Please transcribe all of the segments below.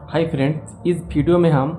Hi friends, इस video में हम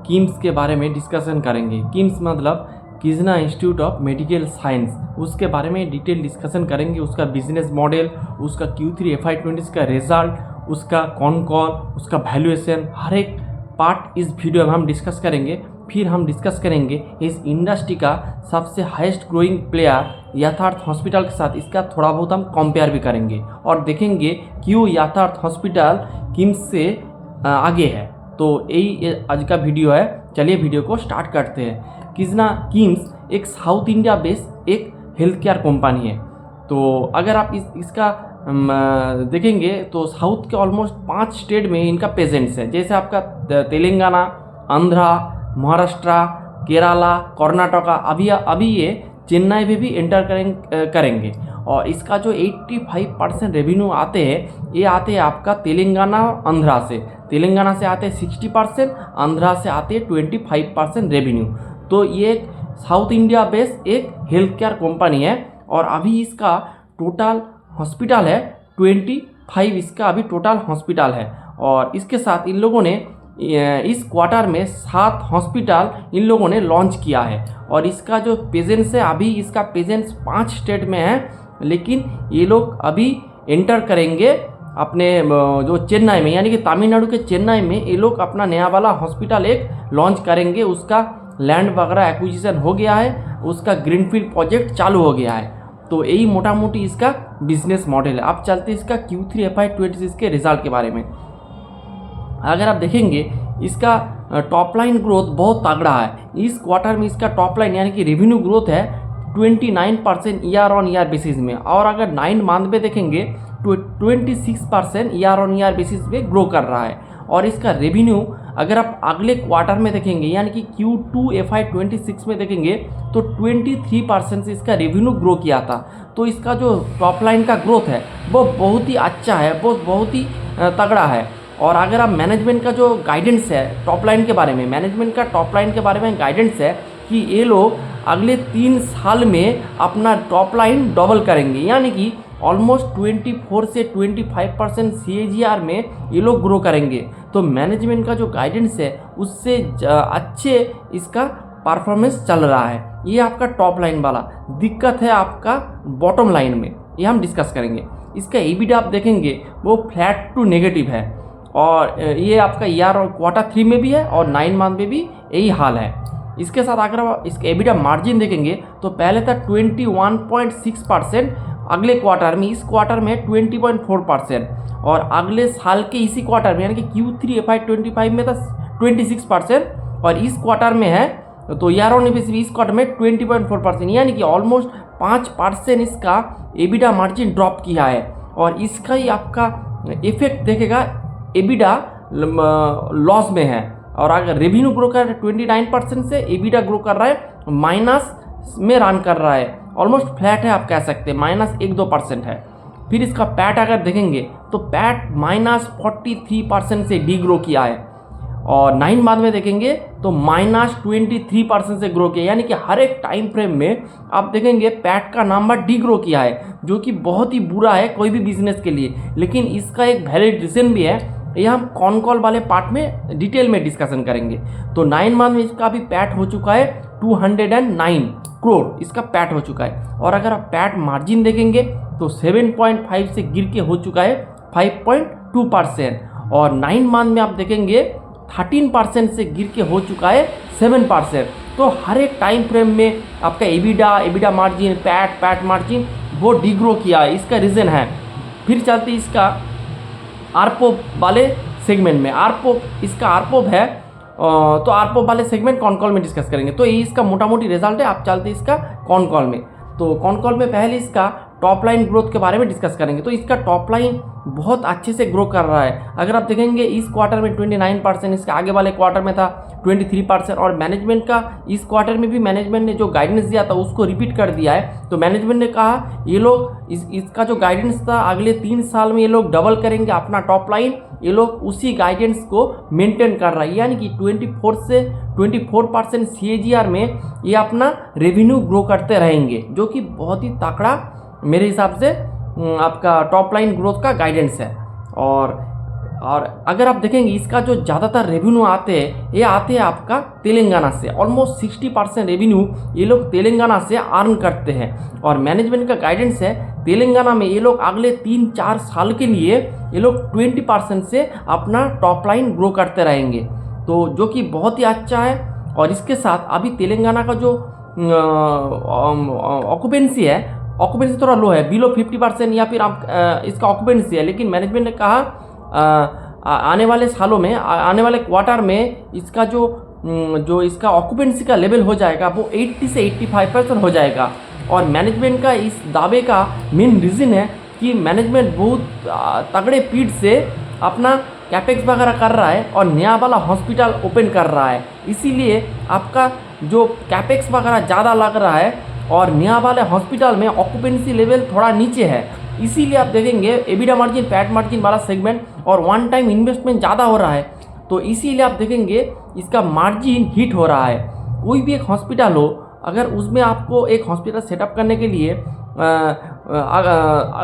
किम्स के बारे में डिस्कशन करेंगे। किम्स मतलब किज़ना इंस्टीट्यूट ऑफ मेडिकल साइंस, उसके बारे में डिटेल डिस्कशन करेंगे। उसका बिजनेस मॉडल, उसका Q3 FY20 का रिजल्ट, उसका कॉन कॉल, उसका वैल्यूएशन, हर एक पार्ट इस वीडियो में हम डिस्कस करेंगे। फिर हम डिस्कस करेंगे इस इंडस्ट्री का सबसे हाईएस्ट ग्रोइंग प्लेयर यथार्थ हॉस्पिटल के साथ इसका थोड़ा बहुत हम कंपेयर भी करेंगे और देखेंगे क्यों यथार्थ हॉस्पिटल किम्स से आगे है। तो यही आज का वीडियो है। चलिए वीडियो को स्टार्ट करते हैं। किम्स एक साउथ इंडिया बेस्ड एक हेल्थ केयर कंपनी है। तो अगर आप इसका देखेंगे तो साउथ के ऑलमोस्ट 5 स्टेट में इनका प्रेजेंस है। जैसे आपका तेलंगाना, आंध्रा, महाराष्ट्र, केरला, कर्नाटका, अभी ये चेन्नई में भी एंटर करेंगे। और इसका जो 85% रेवेन्यू आते हैं, ये आते हैं आपका तेलंगाना और आंध्रा से। तेलंगाना से आते हैं 60%, आंध्रा से आते हैं 25% रेवेन्यू। तो ये साउथ इंडिया बेस्ड एक हेल्थ केयर कंपनी है। और अभी इसका टोटल हॉस्पिटल है 25, इसका अभी टोटल हॉस्पिटल है। और इसके साथ इन लोगों ने इस क्वार्टर में 7 हॉस्पिटल इन लोगों ने लॉन्च किया है। और इसका जो प्रेजेंस है, अभी इसका प्रेजेंस 5 स्टेट में है, लेकिन ये लोग अभी एंटर करेंगे अपने जो चेन्नई में, यानी कि तमिलनाडु के चेन्नई में ये लोग अपना नया वाला हॉस्पिटल एक लॉन्च करेंगे। उसका लैंड वगैरह एक्विजिशन हो गया है, उसका ग्रीनफील्ड प्रोजेक्ट चालू हो गया है। तो यही मोटा मोटी इसका बिजनेस मॉडल है। अब चलते इसका Q3 FY20 के रिजल्ट के बारे में। अगर आप देखेंगे इसका टॉप लाइन ग्रोथ बहुत तगड़ा है। इस क्वार्टर में इसका टॉप लाइन यानी कि रेवेन्यू ग्रोथ है 29% ईयर ऑन ईयर बेसिस में। और अगर 9 मंथ में देखेंगे तो 26% ईयर ऑन ईयर बेसिस में ग्रो कर रहा है। और इसका रेवेन्यू अगर आप अगले क्वार्टर में देखेंगे यानी कि Q2 FY20 में देखेंगे तो 23% से इसका रेवेन्यू ग्रो किया था। तो इसका जो टॉप लाइन का ग्रोथ है वो बहुत ही अच्छा है, वो बहुत ही तगड़ा है। और अगर आप मैनेजमेंट का जो गाइडेंस है टॉप लाइन के बारे में, मैनेजमेंट का टॉप लाइन के बारे में गाइडेंस है कि ये लोग अगले 3 साल में अपना टॉप लाइन डबल करेंगे, यानी कि ऑलमोस्ट 24 से 25% CAGR में ये लोग ग्रो करेंगे। तो मैनेजमेंट का जो गाइडेंस है उससे अच्छे इसका परफॉर्मेंस चल रहा है। ये आपका टॉप लाइन वाला। दिक्कत है आपका बॉटम लाइन में, ये हम डिस्कस करेंगे। इसका EBITDA आप देखेंगे वो फ्लैट टू नेगेटिव है। और ये आपका ईयर और Q3 में भी है और 9 मंथ में भी यही हाल है। इसके साथ अगर आप इसका EBITDA मार्जिन देखेंगे तो पहले था 21.6%, अगले क्वार्टर में, इस क्वार्टर में 20.4%, और अगले साल के इसी क्वार्टर में यानी कि Q3 FY25 में था 26%, और इस क्वार्टर में है तो ईयर ऑन बेसिस इस क्वार्टर में 20.4%, यानी कि ऑलमोस्ट 5% इसका EBITDA मार्जिन ड्रॉप किया है। और इसका ही आपका इफेक्ट देखेगा, EBITDA लॉस में है। और अगर रेवेन्यू ग्रो कर रहा है 29% से, EBITDA ग्रो कर रहा है माइनस में रन कर रहा है, ऑलमोस्ट फ्लैट है आप कह सकते हैं, -1-2% है। फिर इसका पैट अगर देखेंगे तो पैट -43% से डी ग्रो किया है। और 9 मंथ में देखेंगे तो -23% से ग्रो किया, यानी कि हर एक टाइम फ्रेम में आप देखेंगे पैट का नंबर डी ग्रो किया है, जो कि बहुत ही बुरा है कोई भी बिजनेस के लिए। लेकिन इसका एक वैलिड रीजन भी है, ये हम कॉन कॉल वाले पार्ट में डिटेल में डिस्कशन करेंगे। तो 9 मंथ में इसका भी पैट हो चुका है 209 करोड़, इसका पैट हो चुका है। और अगर आप पैट मार्जिन देखेंगे तो 7.5 से गिर के हो चुका है 5.2%। और 9 मंथ में आप देखेंगे 13% से गिर के हो चुका है 7%। तो हर एक टाइम फ्रेम में आपका EBITDA मार्जिन, पैट मार्जिन वो डिग्रो किया है। इसका रीज़न है। फिर चलते इसका आरपोप वाले सेगमेंट में। इसका आरपोप है, तो आरपोप वाले सेगमेंट कॉन कॉल में डिस्कस करेंगे। तो ये इसका मोटा मोटी रिजल्ट है। आप चलते इसका कॉन कॉल में। तो कॉन कॉल में पहले इसका टॉप लाइन ग्रोथ के बारे में डिस्कस करेंगे। तो इसका टॉप लाइन बहुत अच्छे से ग्रो कर रहा है। अगर आप देखेंगे इस क्वार्टर में 29%, इसके आगे वाले क्वार्टर में था 23%। और मैनेजमेंट का इस क्वार्टर में भी मैनेजमेंट ने जो गाइडेंस दिया था उसको रिपीट कर दिया है। तो मैनेजमेंट ने कहा ये लोग इसका जो गाइडेंस था अगले 3 साल में ये लोग डबल करेंगे अपना टॉप लाइन। ये लोग उसी गाइडेंस को मेंटेन कर रहा है, यानी कि 24 से 24% CAGR में ये अपना रेवेन्यू ग्रो करते रहेंगे, जो कि बहुत ही तगड़ा मेरे हिसाब से आपका टॉप लाइन ग्रोथ का गाइडेंस है। और और अगर आप देखेंगे इसका जो ज़्यादातर रेवेन्यू आते हैं ये आते हैं आपका तेलंगाना से। ऑलमोस्ट 60% रेवेन्यू ये लोग तेलंगाना से अर्न करते हैं। और मैनेजमेंट का गाइडेंस है तेलंगाना में ये लोग अगले 3-4 साल के लिए ये लोग 20% से अपना टॉप लाइन ग्रो करते रहेंगे, तो जो कि बहुत ही अच्छा है। और इसके साथ अभी तेलंगाना का जो ऑक्यूपेंसी है, ऑक्यूपेंसी थोड़ा लो है, बिलो 50% या फिर आप इसका ऑक्यूपेंसी है, लेकिन मैनेजमेंट ने कहा आने वाले सालों में, आने वाले क्वार्टर में इसका जो इसका ऑक्यूपेंसी का लेवल हो जाएगा वो 80 से 85% हो जाएगा। और मैनेजमेंट का इस दावे का मेन रीज़न है कि मैनेजमेंट बहुत तगड़े स्पीड से अपना कैपेक्स वगैरह कर रहा है और नया वाला हॉस्पिटल ओपन कर रहा है, इसीलिए आपका जो कैपेक्स वगैरह ज़्यादा लग रहा है और नया वाले हॉस्पिटल में ऑक्यूपेंसी लेवल थोड़ा नीचे है, इसीलिए आप देखेंगे एबिडा मार्जिन, पैट मार्जिन वाला सेगमेंट और वन टाइम इन्वेस्टमेंट ज़्यादा हो रहा है, तो इसीलिए आप देखेंगे इसका मार्जिन हिट हो रहा है। कोई भी एक हॉस्पिटल हो, अगर उसमें आपको एक हॉस्पिटल सेटअप करने के लिए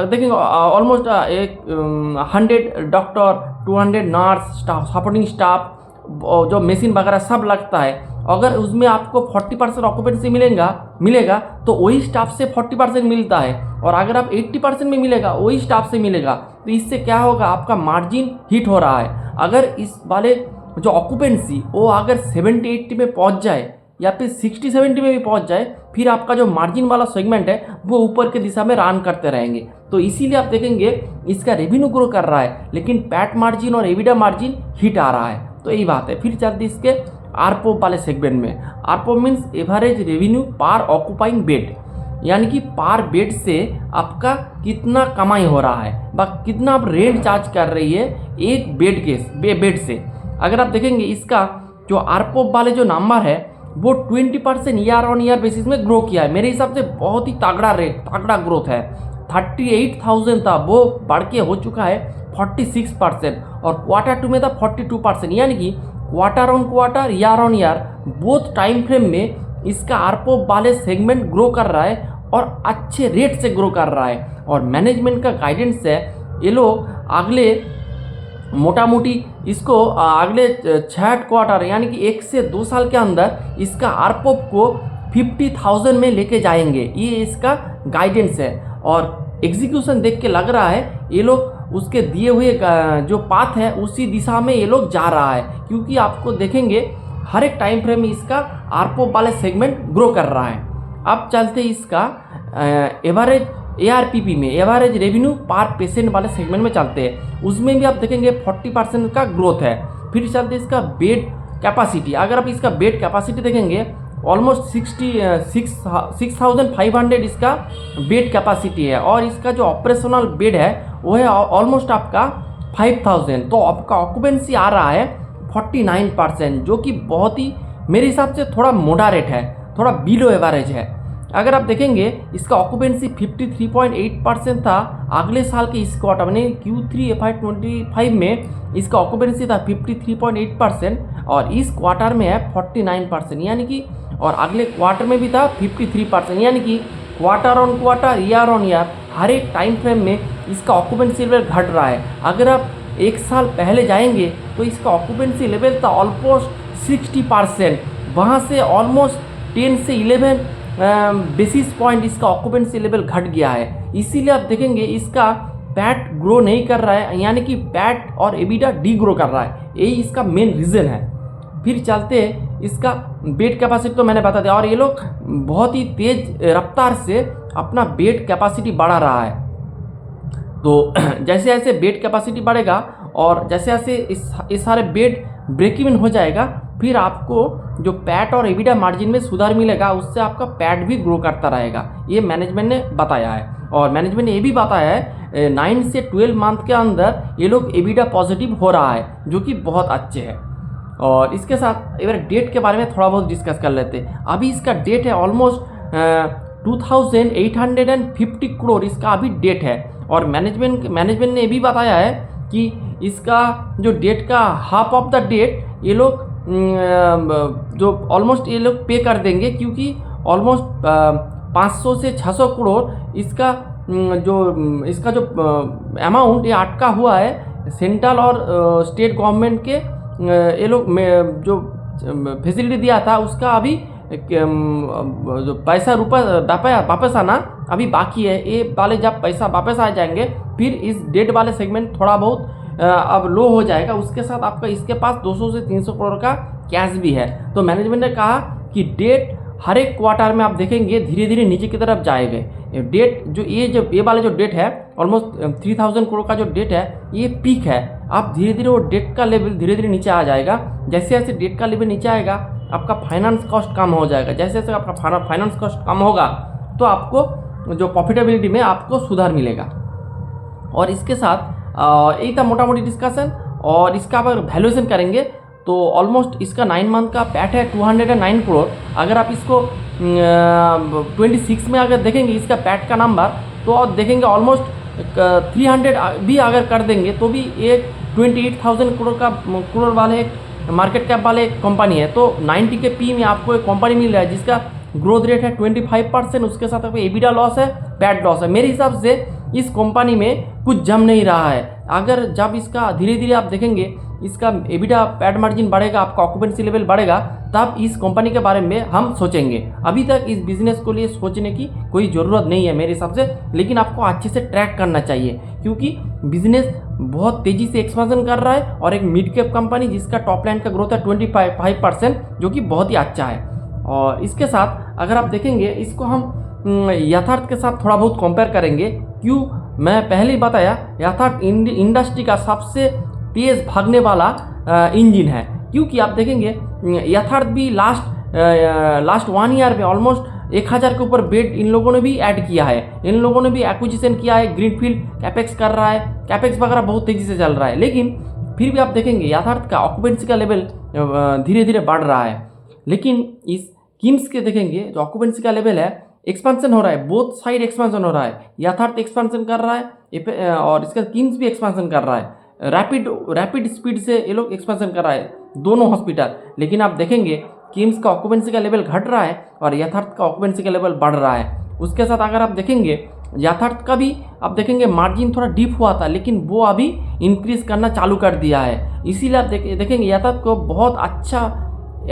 देखेंगे almost 100 doctor, 200 nurse, supporting staff, जो मशीन वगैरह सब लगता है। अगर उसमें आपको 40% ऑक्यूपेंसी मिलेगा तो वही स्टाफ से 40% मिलता है, और अगर आप 80% में मिलेगा वही स्टाफ से मिलेगा, तो इससे क्या होगा, आपका मार्जिन हिट हो रहा है। अगर इस वाले जो ऑक्यूपेंसी वो अगर 70-80 में पहुंच जाए या फिर 60-70 में भी पहुंच जाए, फिर आपका जो मार्जिन वाला सेगमेंट है वो ऊपर के दिशा में रन करते रहेंगे। तो इसीलिए आप देखेंगे इसका रेवेन्यू ग्रो कर रहा है, लेकिन पैट मार्जिन और एबिडा मार्जिन हिट आ रहा है, तो यही बात है। फिर चलते इसके आरपोप वाले सेगमेंट में। आरपोप मीन्स एवरेज रेवेन्यू पर ऑक्यूपाइंग बेड, यानी कि पर बेड से आपका कितना कमाई हो रहा है, कितना आप रेंट चार्ज कर रही है एक बेड से। अगर आप देखेंगे इसका जो आरपोप वाले जो नंबर है वो 20% ईयर ऑन ईयर बेसिस में ग्रो किया है। मेरे हिसाब से बहुत ही तगड़ा ग्रोथ है। 38,000 था, वो बढ़ के हो चुका है 46%, और क्वार्टर 2 में था 42%, यानी कि quarter on quarter, year on year both time frame में इसका आरपोप वाले सेगमेंट ग्रो कर रहा है और अच्छे रेट से ग्रो कर रहा है। और मैनेजमेंट का गाइडेंस है ये लोग अगले मोटा मोटी इसको अगले 6 क्वार्टर यानी कि 1 से 2 साल के अंदर इसका आरपोप को 50,000 में लेके जाएंगे, ये इसका गाइडेंस है। और एग्जीक्यूशन देख के लग रहा है ये लोग उसके दिए हुए जो पाथ है उसी दिशा में ये लोग जा रहा है, क्योंकि आपको देखेंगे हर एक टाइम फ्रेम में इसका आरपोप वाले सेगमेंट ग्रो कर रहा है। अब चलते इसका एवरेज ARPP में, एवरेज रेवेन्यू पर पेशेंट वाले सेगमेंट में चलते हैं, उसमें भी आप देखेंगे 40% का ग्रोथ है। फिर चलते इसका बेड कैपेसिटी। अगर आप इसका बेड कैपेसिटी देखेंगे ऑलमोस्ट 6,500 इसका बेड कैपेसिटी है, और इसका जो ऑपरेशनल बेड है वो है ऑलमोस्ट आपका 5,000। तो आपका ऑक्यूपेंसी आ रहा है 49%, जो कि बहुत ही मेरे हिसाब से थोड़ा मॉडरेट है, थोड़ा बिलो एवरेज है। अगर आप देखेंगे इसका ऑक्यूपेंसी 53.8% था अगले साल के इस क्वार्टर में, Q3 FY25 में इसका ऑक्यूपेंसी था 53.8%, और इस क्वार्टर में है 49%, यानी कि, और अगले क्वार्टर में भी था 53%, यानी कि quarter on quarter, year on year हर एक टाइम फ्रेम में इसका ऑक्यूपेंसी लेवल घट रहा है। अगर आप 1 साल पहले जाएंगे तो इसका ऑक्यूपेंसी लेवल था ऑलमोस्ट 60%, वहाँ से ऑलमोस्ट 10 से 11 बेसिस पॉइंट इसका ऑक्यूपेंसी लेवल घट गया है। इसीलिए आप देखेंगे इसका पैट ग्रो नहीं कर रहा है, यानी कि पैट और एबिडा डी ग्रो कर रहा है, यही इसका मेन रीज़न है। फिर चलते इसका बेड कैपेसिटी तो मैंने बता दिया, और ये लोग बहुत ही तेज रफ्तार से अपना बेड कैपेसिटी बढ़ा रहा है। तो जैसे जैसे बेड कैपेसिटी बढ़ेगा और जैसे जैसे इस सारे बेड ब्रेक इवन हो जाएगा, फिर आपको जो पैट और एबिडा मार्जिन में सुधार मिलेगा, उससे आपका पैट भी ग्रो करता रहेगा, ये मैनेजमेंट ने बताया है। और मैनेजमेंट ने ये भी बताया है 9 से 12 मंथ के अंदर ये लोग एबिडा पॉजिटिव हो रहा है, जो कि बहुत अच्छे है। और इसके साथ एक बार डेट के बारे में थोड़ा बहुत डिस्कस कर लेते हैं। अभी इसका डेट है ऑलमोस्ट 2,850 करोड़ इसका अभी डेट है। और मैनेजमेंट ने ये भी बताया है कि इसका जो डेट का हाफ ऑफ द डेट ये लोग जो ऑलमोस्ट ये लोग पे कर देंगे, क्योंकि ऑलमोस्ट 500 से 600 करोड़ इसका जो अमाउंट ये अटका हुआ है सेंट्रल और स्टेट गवर्नमेंट के ये लोग जो फैसिलिटी दिया था उसका अभी जो पैसा वापस आना अभी बाकी है। ये वाले जब पैसा वापस आ जाएंगे फिर इस डेट वाले सेगमेंट थोड़ा बहुत अब लो हो जाएगा। उसके साथ आपका इसके पास 200 से 300 करोड़ का कैश भी है। तो मैनेजमेंट ने कहा कि डेट हर एक क्वार्टर में आप देखेंगे धीरे धीरे नीचे की तरफ जाएंगे। डेट जो ये वाला जो डेट है ऑलमोस्ट 3000 करोड़ का जो डेट है ये पीक है। आप धीरे धीरे वो डेट का लेवल धीरे धीरे नीचे आ जाएगा। जैसे जैसे डेट का लेवल नीचे आएगा आपका फाइनेंस कॉस्ट कम हो जाएगा। जैसे जैसे आपका फाइनेंस कॉस्ट कम होगा तो आपको जो प्रॉफिटेबिलिटी में आपको सुधार मिलेगा। और इसके साथ यही था मोटा मोटी डिस्कशन। और इसका अगर वैल्यूएशन करेंगे तो ऑलमोस्ट इसका 9 मंथ का पैट है 209 करोड़। अगर आप इसको 26 में अगर देखेंगे इसका पैट का नंबर तो आप देखेंगे ऑलमोस्ट 300 भी अगर कर देंगे तो भी एक 28,000 करोड़ वाले एक मार्केट कैप वाले एक कंपनी है। तो 90 के पी में आपको एक कंपनी मिल रहा है जिसका ग्रोथ रेट है 25%। उसके साथ आपको एबिडा लॉस है, पैट लॉस है। मेरे हिसाब से इस कंपनी में कुछ जम नहीं रहा है। अगर जब इसका धीरे धीरे आप देखेंगे इसका एबिडा पैट मार्जिन बढ़ेगा, आपका ऑक्यूपेंसी लेवल बढ़ेगा, तब इस कंपनी के बारे में हम सोचेंगे। अभी तक इस बिजनेस को लिए सोचने की कोई ज़रूरत नहीं है मेरे हिसाब से। लेकिन आपको अच्छे से ट्रैक करना चाहिए क्योंकि बिजनेस बहुत तेज़ी से एक्सपेंशन कर रहा है और एक मिड कैप कंपनी जिसका टॉप लाइन का ग्रोथ है 25% जो कि बहुत ही अच्छा है। और इसके साथ अगर आप देखेंगे इसको हम यथार्थ के साथ थोड़ा बहुत कंपेयर करेंगे। क्यों, मैं पहले ही बताया यथार्थ इंडस्ट्री का सबसे तेज़ भागने वाला इंजन है। क्योंकि आप देखेंगे यथार्थ भी लास्ट 1 ईयर में ऑलमोस्ट 1000 के ऊपर बेड इन लोगों ने भी ऐड किया है। इन लोगों ने भी एक्विजिशन किया है, ग्रीनफील्ड कैपेक्स कर रहा है, कैपेक्स वगैरह बहुत तेज़ी से चल रहा है। लेकिन फिर भी आप देखेंगे यथार्थ का ऑक्यूपेंसी का लेवल धीरे धीरे बढ़ रहा है। लेकिन इस किम्स के देखेंगे जो ऑक्यूपेंसी का लेवल है एक्सपेंशन हो रहा है, बोथ साइड एक्सपेंशन हो रहा है। यथार्थ एक्सपेंशन कर रहा है और इसका किम्स भी एक्सपेंशन कर रहा है। रैपिड स्पीड से ये लोग एक्सपेंशन कर रहा है दोनों हॉस्पिटल। लेकिन आप देखेंगे किम्स का ऑक्यूपेंसी का लेवल घट रहा है और यथार्थ का ऑक्यूपेंसी का लेवल बढ़ रहा है। उसके साथ अगर आप देखेंगे यथार्थ का भी आप देखेंगे मार्जिन थोड़ा डीप हुआ था लेकिन वो अभी इंक्रीज करना चालू कर दिया है। इसीलिए आप देखेंगे यथार्थ को बहुत अच्छा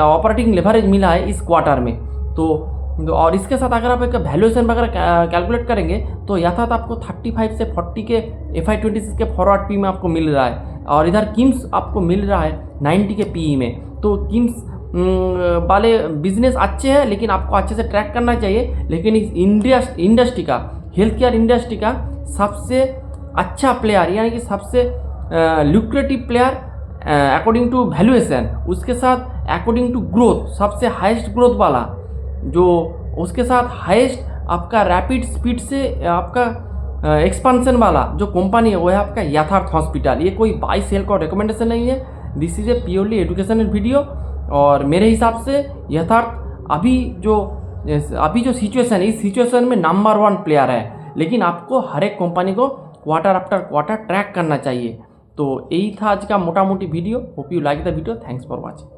ऑपरेटिंग लेवरेज मिला है इस क्वार्टर में। तो और इसके साथ अगर आप एक वैल्यूएशन वगैरह कैलकुलेट करेंगे तो यथार्थ आपको 35 से 40 के FI26 के फॉरवर्ड पी में आपको मिल रहा है और इधर किम्स आपको मिल रहा है 90 के पी में। तो किम्स वाले बिजनेस अच्छे हैं लेकिन आपको अच्छे से ट्रैक करना चाहिए। लेकिन इस इंडस्ट्री का हेल्थ केयर इंडस्ट्री का सबसे अच्छा प्लेयर यानी कि सबसे lucrative player according to valuation, उसके साथ अकॉर्डिंग टू ग्रोथ सबसे हाईएस्ट ग्रोथ वाला, जो उसके साथ हाईएस्ट आपका रैपिड स्पीड से आपका एक्सपांशन वाला जो कंपनी है वो है आपका यथार्थ हॉस्पिटल। ये कोई बाई सेल का रिकमेंडेशन नहीं है, this is a purely educational video. और मेरे हिसाब से यथार्थ अभी जो सिचुएशन है इस सिचुएशन में नंबर 1 प्लेयर है। लेकिन आपको हर एक कंपनी को क्वार्टर आफ्टर क्वार्टर ट्रैक करना चाहिए। तो यही था आज का मोटा मोटी video. Hope you like the video. Thanks for watching.